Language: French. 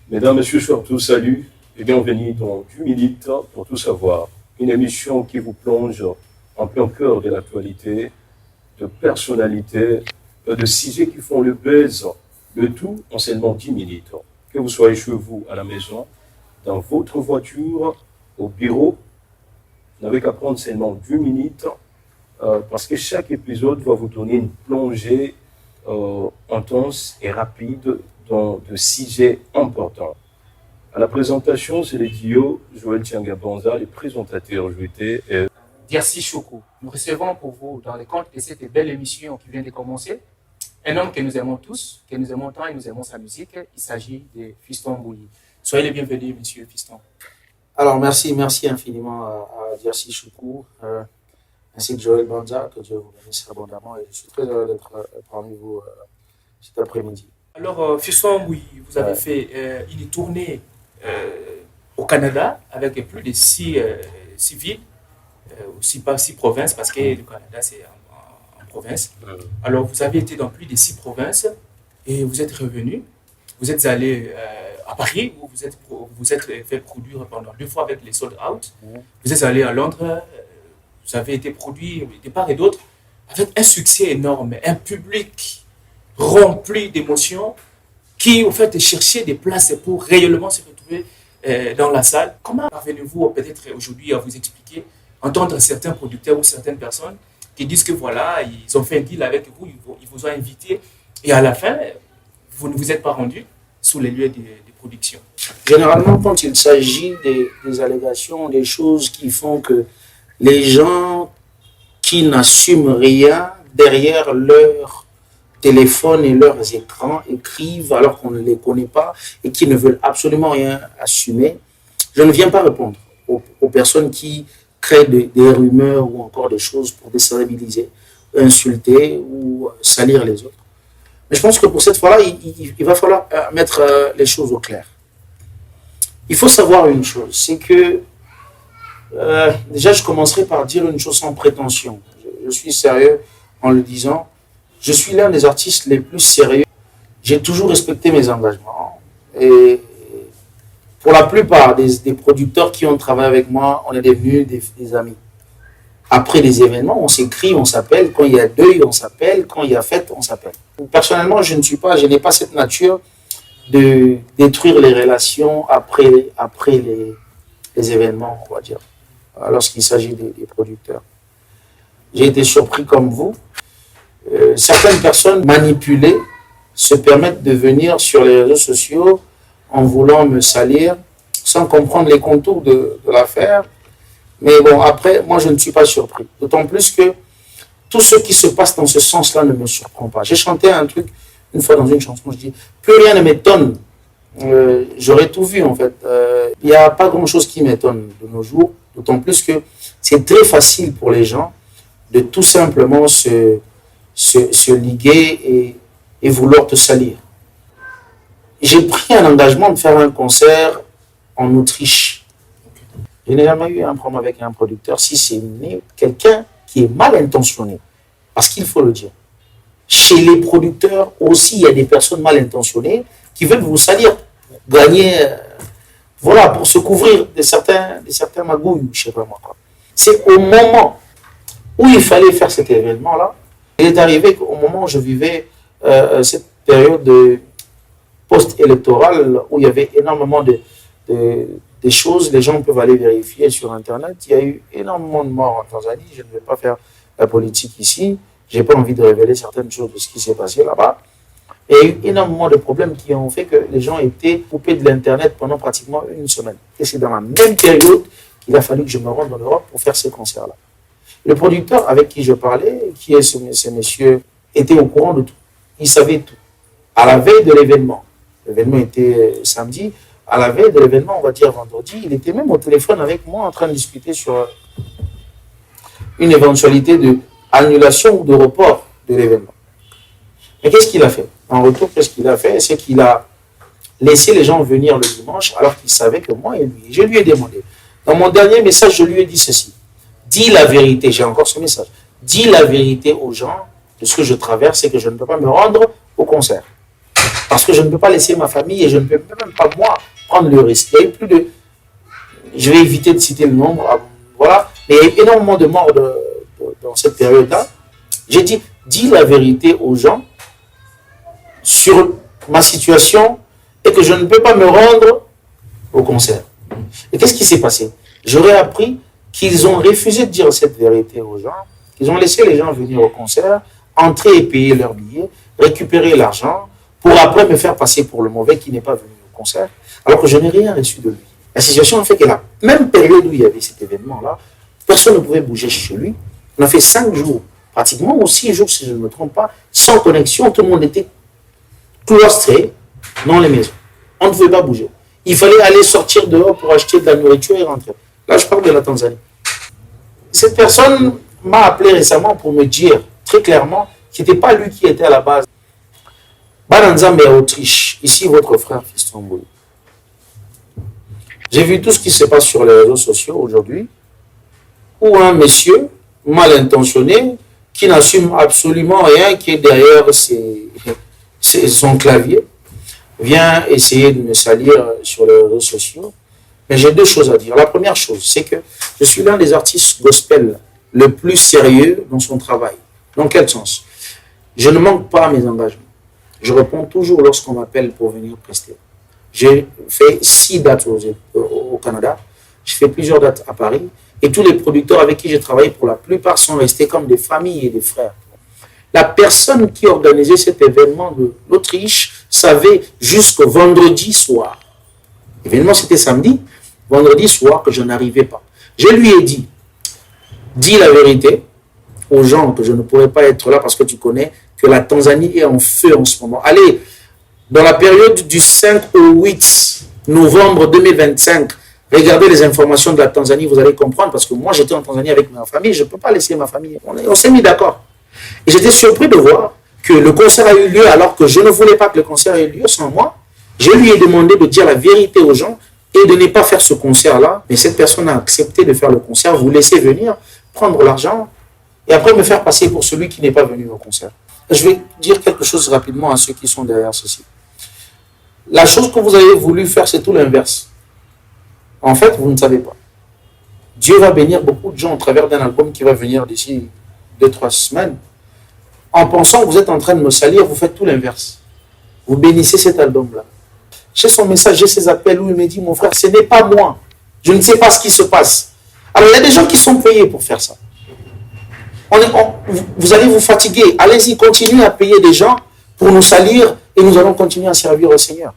Mesdames, Messieurs, surtout salut et bienvenue dans 10 minutes pour tout savoir. Une émission qui vous plonge en plein cœur de l'actualité, de personnalités, de sujets qui font le buzz, le tout en seulement 10 minutes. Que vous soyez chez vous, à la maison, dans votre voiture, au bureau, vous n'avez qu'à prendre seulement 10 minutes parce que chaque épisode va vous donner une plongée intense et rapide dans de sujets importants. À la présentation, c'est le duo Joël Tianga-Banza, le présentateur joué et Diercy Choukou. Nous recevons pour vous, dans le cadre de cette belle émission qui vient de commencer, un homme que nous aimons tous, que nous aimons tant et nous aimons sa musique. Il s'agit de Fiston Bouilly. Soyez les bienvenus, monsieur Fiston. Alors, merci infiniment à Diercy Choukou, ainsi que Joël Banza, que Dieu vous bénisse abondamment. Et je suis très heureux d'être parmi vous cet après-midi. Alors, Fiston Bouilly, vous avez fait une tournée au Canada avec plus de 6 villes, aussi pas 6 provinces, parce que le Canada c'est en province. Alors vous avez été dans plus de 6 provinces et vous êtes revenu. Vous êtes allé à Paris où vous êtes fait produire pendant 2 fois avec les Sold Out. Vous êtes allé à Londres, vous avez été produit de part et d'autre avec un succès énorme, un public rempli d'émotions qui au fait cherchait des places pour réellement se retrouver dans la salle. Comment parvenez-vous peut-être aujourd'hui à vous expliquer, entendre certains producteurs ou certaines personnes qui disent que voilà, ils ont fait un deal avec vous, ils vous ont invité et à la fin, vous ne vous êtes pas rendu sous les lieux de production? Généralement, quand il s'agit des allégations, des choses qui font que les gens qui n'assument rien derrière leur téléphone et leurs écrans écrivent alors qu'on ne les connaît pas et qui ne veulent absolument rien assumer, je ne viens pas répondre aux personnes qui créent des rumeurs ou encore des choses pour déstabiliser, insulter ou salir les autres. Mais je pense que pour cette fois-là, il va falloir mettre les choses au clair. Il faut savoir une chose, c'est que déjà je commencerai par dire une chose sans prétention. Je suis sérieux en le disant. Je suis l'un des artistes les plus sérieux. J'ai toujours respecté mes engagements. Et pour la plupart des producteurs qui ont travaillé avec moi, on est devenus des amis. Après les événements, on s'écrit, on s'appelle. Quand il y a deuil, on s'appelle. Quand il y a fête, on s'appelle. Personnellement, je n'ai pas cette nature de détruire les relations après les événements, on va dire, lorsqu'il s'agit des producteurs. J'ai été surpris comme vous. Certaines personnes manipulées se permettent de venir sur les réseaux sociaux en voulant me salir sans comprendre les contours de l'affaire. Mais bon, après, moi, je ne suis pas surpris. D'autant plus que tout ce qui se passe dans ce sens-là ne me surprend pas. J'ai chanté un truc une fois dans une chanson, je dis « Plus rien ne m'étonne ». J'aurais tout vu, en fait. Il n'y a pas grand-chose qui m'étonne de nos jours. D'autant plus que c'est très facile pour les gens de tout simplement se liguer et vouloir te salir. J'ai pris un engagement de faire un concert en Autriche. Je n'ai jamais eu un problème avec un producteur si c'est quelqu'un qui est mal intentionné. Parce qu'il faut le dire. Chez les producteurs aussi, il y a des personnes mal intentionnées qui veulent vous salir pour gagner, voilà, pour se couvrir de certains magouilles, je ne sais pas moi. C'est au moment où il fallait faire cet événement-là. Il est arrivé qu'au moment où je vivais cette période post-électorale où il y avait énormément de choses, les gens peuvent aller vérifier sur Internet, il y a eu énormément de morts en Tanzanie, je ne vais pas faire la politique ici, je n'ai pas envie de révéler certaines choses de ce qui s'est passé là-bas. Il y a eu énormément de problèmes qui ont fait que les gens étaient coupés de l'Internet pendant pratiquement une semaine. Et c'est dans la même période qu'il a fallu que je me rende en Europe pour faire ces concerts-là. Le producteur avec qui je parlais, qui est ce monsieur, était au courant de tout. Il savait tout. À la veille de l'événement, l'événement était samedi, à la veille de l'événement, on va dire vendredi, il était même au téléphone avec moi en train de discuter sur une éventualité d'annulation ou de report de l'événement. Mais qu'est-ce qu'il a fait? En retour, qu'est-ce qu'il a fait? C'est qu'il a laissé les gens venir le dimanche alors qu'il savait que moi et lui. Je lui ai demandé. Dans mon dernier message, je lui ai dit ceci. Dis la vérité, j'ai encore ce message. Dis la vérité aux gens de ce que je traverse et que je ne peux pas me rendre au concert. Parce que je ne peux pas laisser ma famille et je ne peux même pas moi prendre le risque. Il y a eu plus de... Je vais éviter de citer le nombre. Voilà. Mais il y a eu énormément de morts dans cette période-là. J'ai dit, dis la vérité aux gens sur ma situation et que je ne peux pas me rendre au concert. Et qu'est-ce qui s'est passé? J'aurais appris qu'ils ont refusé de dire cette vérité aux gens, qu'ils ont laissé les gens venir au concert, entrer et payer leur billet, récupérer l'argent, pour après me faire passer pour le mauvais qui n'est pas venu au concert, alors que je n'ai rien reçu de lui. La situation a fait que la même période où il y avait cet événement-là, personne ne pouvait bouger chez lui. On a fait 5 jours, pratiquement, ou 6 jours si je ne me trompe pas, sans connexion, tout le monde était cloîtré dans les maisons. On ne pouvait pas bouger. Il fallait aller sortir dehors pour acheter de la nourriture et rentrer. Là, je parle de la Tanzanie. Cette personne m'a appelé récemment pour me dire très clairement que ce n'était pas lui qui était à la base. Bananzambe est Autriche. Ici, votre frère Fiston Mboulou. J'ai vu tout ce qui se passe sur les réseaux sociaux aujourd'hui, où un monsieur mal intentionné, qui n'assume absolument rien, qui est derrière son clavier, vient essayer de me salir sur les réseaux sociaux. Mais j'ai 2 choses à dire. La première chose, c'est que je suis l'un des artistes gospel le plus sérieux dans son travail. Dans quel sens? Je ne manque pas à mes engagements. Je réponds toujours lorsqu'on m'appelle pour venir prester. J'ai fait 6 dates au Canada. J'ai fait plusieurs dates à Paris. Et tous les producteurs avec qui j'ai travaillé, pour la plupart, sont restés comme des familles et des frères. La personne qui organisait cet événement de l'Autriche savait jusqu'au vendredi soir. L'événement, c'était samedi. Vendredi soir que je n'arrivais pas. Je lui ai dit, dis la vérité aux gens que je ne pourrais pas être là parce que tu connais que la Tanzanie est en feu en ce moment. Allez, dans la période du 5 au 8 novembre 2025, regardez les informations de la Tanzanie, vous allez comprendre, parce que moi j'étais en Tanzanie avec ma famille, je ne peux pas laisser ma famille. On s'est mis d'accord. Et j'étais surpris de voir que le concert a eu lieu alors que je ne voulais pas que le concert ait lieu sans moi. Je lui ai demandé de dire la vérité aux gens et de ne pas faire ce concert-là. Mais cette personne a accepté de faire le concert, vous laisser venir, prendre l'argent et après me faire passer pour celui qui n'est pas venu au concert. Je vais dire quelque chose rapidement à ceux qui sont derrière ceci. La chose que vous avez voulu faire, c'est tout l'inverse. En fait, vous ne savez pas. Dieu va bénir beaucoup de gens au travers d'un album qui va venir d'ici 2-3 semaines. En pensant que vous êtes en train de me salir, vous faites tout l'inverse. Vous bénissez cet album-là. J'ai son message, j'ai ses appels où il me dit, mon frère, ce n'est pas moi. Je ne sais pas ce qui se passe. Alors, il y a des gens qui sont payés pour faire ça. Vous allez vous fatiguer. Allez-y, continuez à payer des gens pour nous salir et nous allons continuer à servir au Seigneur.